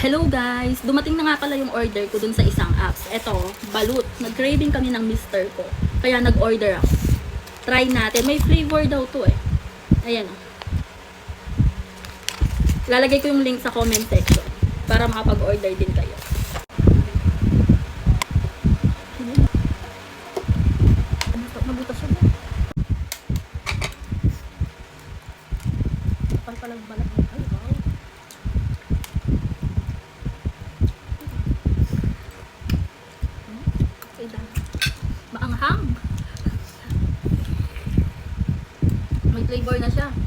Hello guys! Dumating na nga pala yung order ko dun sa isang apps. Eto, balut. Nag-craving kami ng mister ko. Kaya nag-order ako. Try natin. May flavor daw to eh. Ayan o. Lalagay ko yung link sa comment section para makapag-order din kayo. Mabutas siya ba? Palpalag-balag. Ay, wow. Maanghang. May flavor na siya.